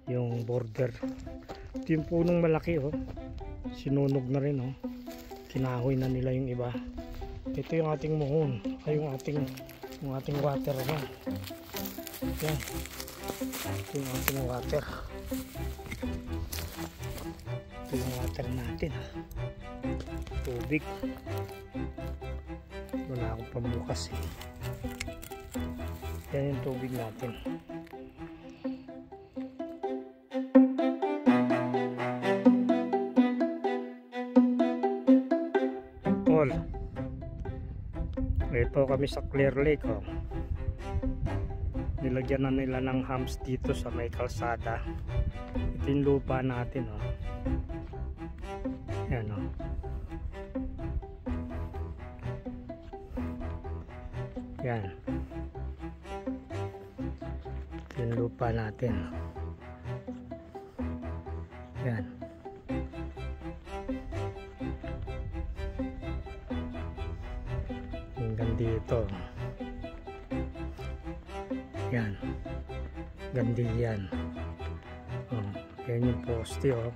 yung border. Ito yung punong malaki, oh. Sinunog na rin, oh. Kinahoy na nila yung iba. Ito yung ating muhon, ay yung ating water, ano. Yan. Ito yung ating water. Ito yung water natin, tubig. Wala akong pambukas, eh. Yan yung tubig natin. All. Ito kami sa Clear Lake, oh. Nilagyan na nila ng humps dito sa may kalsada. Ito yung lupa natin, oh. Yan, oh. Yan. Ito yung lupa natin. Yan. Hanggang dito. Yan. Gandi yan. Oh, yan yung poste, oh.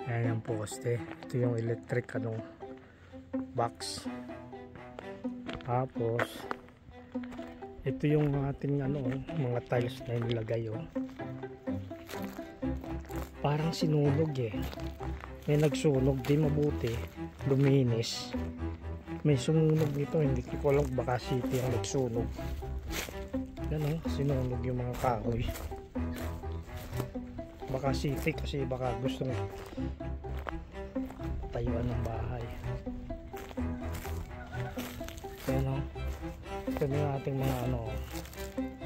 Yan yung poste. Ito yung electric box. Tapos ito yung ating mga tiles na nilagay, oh. Parang sinunog, eh. May nagsunog, di mabuti. Luminis. May sumunog nito, hindi ko alam, baka city ang nagsunog. Yan, oh, sinunog yung mga kahoy. Baka city kasi baka gustong tayuan ng bahay. Yan, oh. Ito na yung ating mga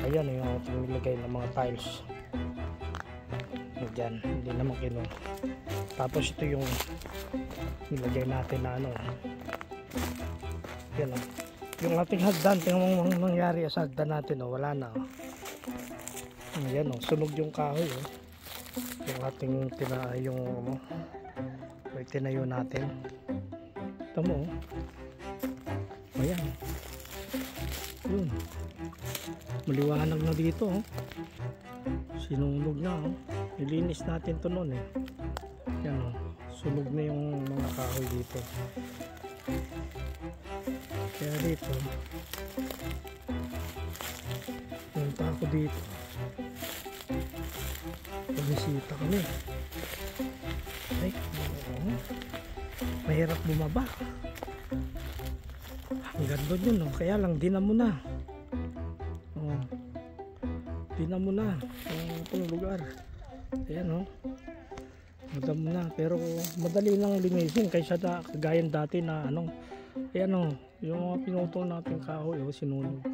ayan yung ating nilagay ng mga tiles. Diyan, hindi naman kino. Tapos ito yung nilagay natin na yan, oh. Yung ating hagdan, tingnan mo nangyari sa hagdan natin, oh. Wala na, oh. Ayan, oh, sunog yung kahoy, oh. Yung ating tinayo natin. Ito mo, oh. Ayan. Yun. Maliwanag na dito, oh. Sinunog na, oh. Nilinis natin to noon, eh. Yan, oh. Sunog na yung mga kahoy dito. Kaya dito punta ako dito, bumisita kami. Ay, mahirap bumaba hanggang doon yun, oh. Kaya lang dinamo na, oh. Dinamo na itong lugar. Ayan, oh. Madamo na, pero madali lang linisin kaysa kagayan dati na ayan, oh, yung mga pinutol natin kahoy, oh, sinunog.